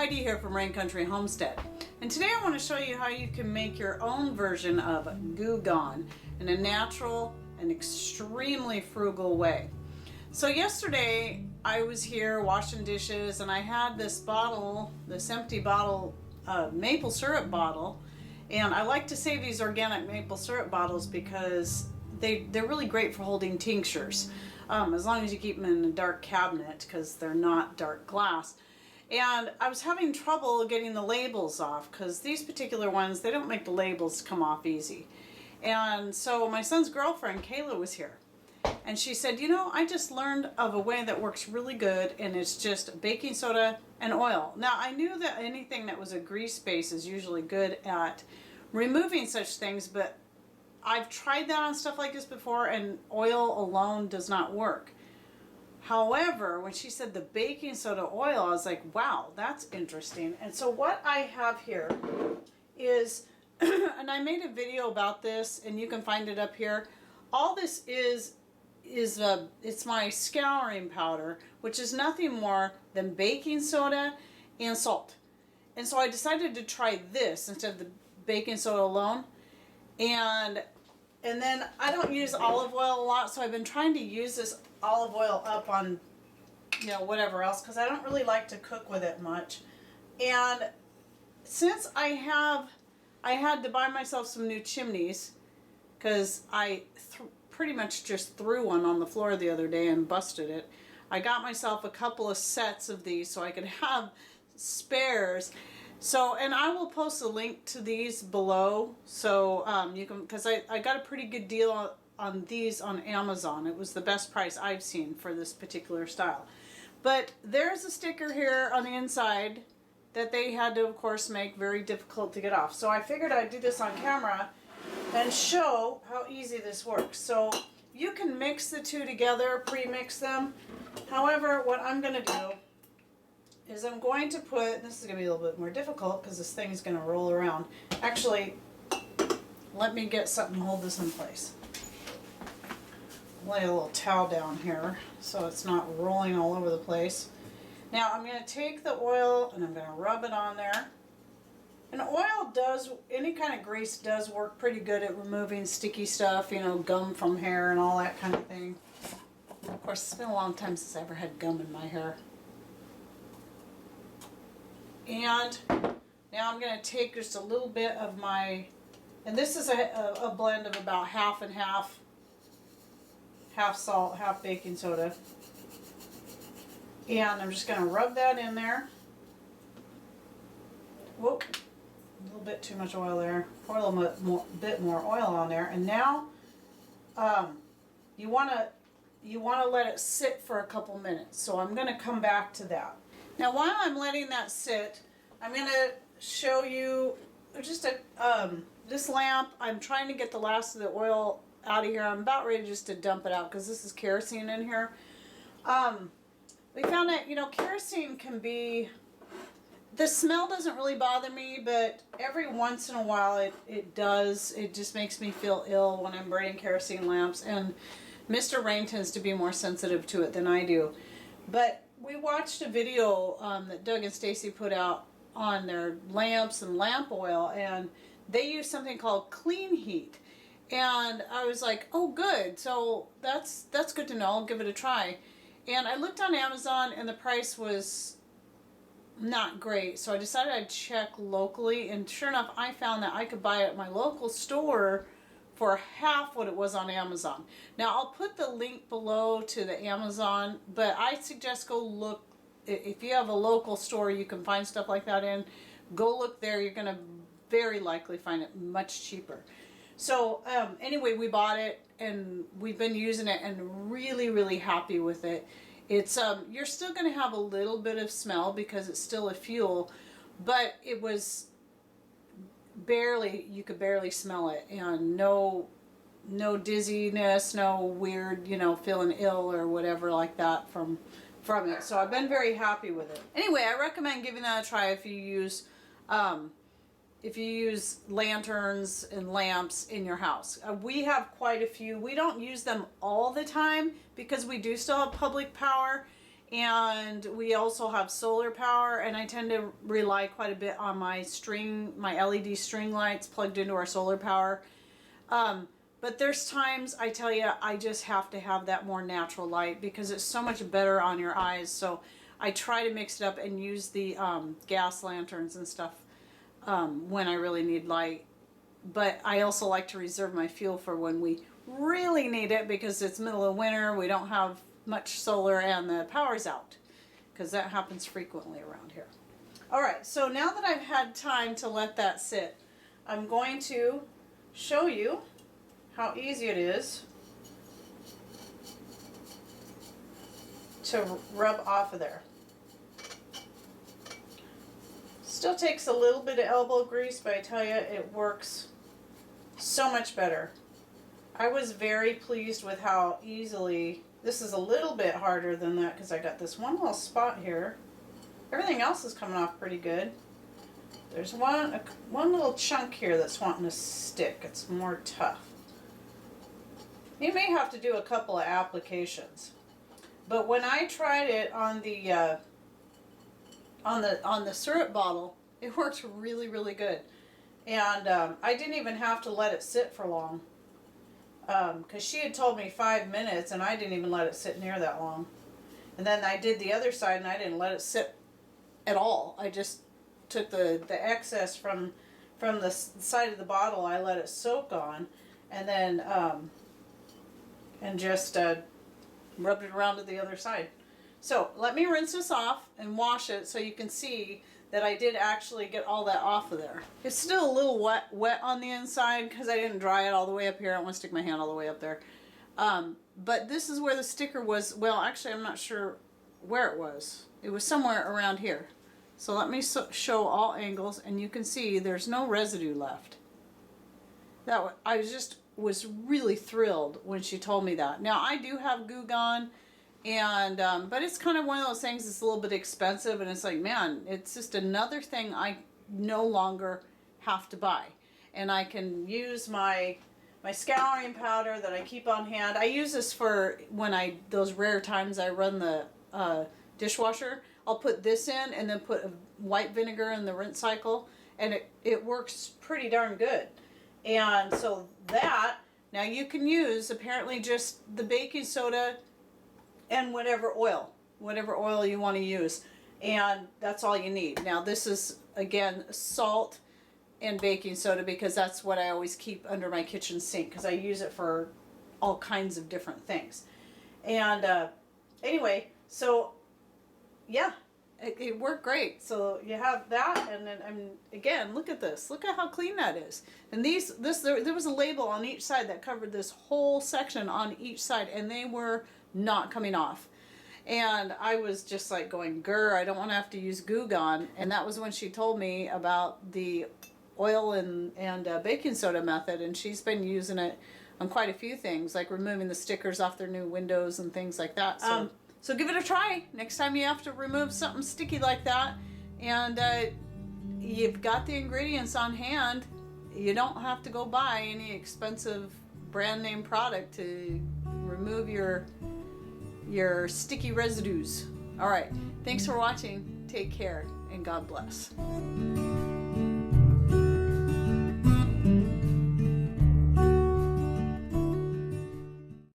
Heidi here from Rain Country Homestead, and today I want to show you how you can make your own version of Goo Gone in a natural and extremely frugal way. So yesterday I was here washing dishes and I had this bottle, this empty bottle, maple syrup bottle, and I like to save these organic maple syrup bottles because they're really great for holding tinctures, as long as you keep them in a dark cabinet because they're not dark glass. And I was having trouble getting the labels off because these particular ones, they don't make the labels come off easy. And so my son's girlfriend, Kayla, was here. And she said, you know, I just learned of a way that works really good, and it's just baking soda and oil. Now, I knew that anything that was a grease base is usually good at removing such things, but I've tried that on stuff like this before, and oil alone does not work. However, when she said the baking soda oil, I was like, wow, that's interesting. And so what I have here is, and I made a video about this, and you can find it up here. All this is it's my scouring powder, which is nothing more than baking soda and salt. And so I decided to try this instead of the baking soda alone. And then I don't use olive oil a lot, so I've been trying to use this olive oil up on, you know, whatever else, because I don't really like to cook with it much. And since I had to buy myself some new chimneys, because I pretty much just threw one on the floor the other day and busted it. I got myself a couple of sets of these so I could have spares. So, and I will post a link to these below, so you can, because I got a pretty good deal on these on Amazon. It was the best price I've seen for this particular style. But there's a sticker here on the inside that they had to, of course, make very difficult to get off. So I figured I'd do this on camera and show how easy this works. So you can mix the two together, pre-mix them. However, what I'm going to do is I'm going to put, this is going to be a little bit more difficult because this thing is going to roll around. Actually, let me get something to hold this in place. Lay a little towel down here so it's not rolling all over the place. Now I'm going to take the oil and I'm going to rub it on there. And oil does, any kind of grease does work pretty good at removing sticky stuff, you know, gum from hair and all that kind of thing. Of course, it's been a long time since I ever had gum in my hair. And now I'm going to take just a little bit of my, and this is a blend of about half and half, half salt, half baking soda. And I'm just going to rub that in there. Whoop, a little bit too much oil there. Pour a little bit more oil on there. And now you want to let it sit for a couple minutes. So I'm going to come back to that. Now, while I'm letting that sit, I'm going to show you just this lamp. I'm trying to get the last of the oil out of here. I'm about ready just to dump it out because this is kerosene in here. We found that, you know, kerosene can be, the smell doesn't really bother me, but every once in a while it does. It just makes me feel ill when I'm burning kerosene lamps, and Mr. Rain tends to be more sensitive to it than I do. But we watched a video that Doug and Stacy put out on their lamps and lamp oil, and they use something called clean heat. And I was like, oh good, so that's good to know, I'll give it a try. And I looked on Amazon and the price was not great, so I decided I'd check locally, and sure enough I found that I could buy it at my local store for half what it was on Amazon. Now I'll put the link below to the Amazon, but I suggest go look, if you have a local store you can find stuff like that in, go look there. You're going to very likely find it much cheaper. So anyway, we bought it and we've been using it and really happy with it. It's you're still going to have a little bit of smell because it's still a fuel, but it was barely, you could barely smell it, and no dizziness, no weird, you know, feeling ill or whatever like that from it. So I've been very happy with it. Anyway, I recommend giving that a try if you use lanterns and lamps in your house. We have quite a few. We don't use them all the time because we do still have public power, and we also have solar power, and I tend to rely quite a bit on my LED string lights plugged into our solar power. But there's times, I tell you, I just have to have that more natural light because it's so much better on your eyes. So I try to mix it up and use the gas lanterns and stuff when I really need light. But I also like to reserve my fuel for when we really need it, because it's middle of winter, we don't have much solar, and the power's out, because that happens frequently around here. Alright, so now that I've had time to let that sit, I'm going to show you how easy it is to rub off of there. Still takes a little bit of elbow grease, but I tell you, it works so much better. I was very pleased with how easily, this is a little bit harder than that because I got this one little spot here. Everything else is coming off pretty good. There's one little chunk here that's wanting to stick. It's more tough. You may have to do a couple of applications. But when I tried it on the syrup bottle, it worked really, really good. And I didn't even have to let it sit for long. Because she had told me 5 minutes, and I didn't even let it sit near that long. And then I did the other side, and I didn't let it sit at all. I just took the excess from the side of the bottle, I let it soak on, and then just rubbed it around to the other side. So let me rinse this off and wash it so you can see that I did actually get all that off of there. It's still a little wet on the inside because I didn't dry it all the way up here. I don't want to stick my hand all the way up there. But this is where the sticker was. Well, actually, I'm not sure where it was. It was somewhere around here. So let me show all angles, and you can see there's no residue left. I just was really thrilled when she told me that. Now, I do have Goo Gone, and but it's kind of one of those things that's a little bit expensive, and it's like, man, it's just another thing I no longer have to buy. And I can use my scouring powder that I keep on hand. I use this for when those rare times I run the dishwasher. I'll put this in and then put white vinegar in the rinse cycle, and it works pretty darn good. And so that, now you can use apparently just the baking soda and whatever oil you want to use, and that's all you need. Now this is, again, salt and baking soda, because that's what I always keep under my kitchen sink, because I use it for all kinds of different things. And anyway, so yeah, it worked great. So you have that, and then again, look at this. Look at how clean that is. And there was a label on each side that covered this whole section on each side, and they were not coming off. And I was just like going, grr, I don't want to have to use Goo Gone. And that was when she told me about the oil and baking soda method, and she's been using it on quite a few things, like removing the stickers off their new windows and things like that. So give it a try next time you have to remove something sticky like that, and you've got the ingredients on hand. You don't have to go buy any expensive brand name product to remove your sticky residues. All right, thanks for watching. Take care, and God bless.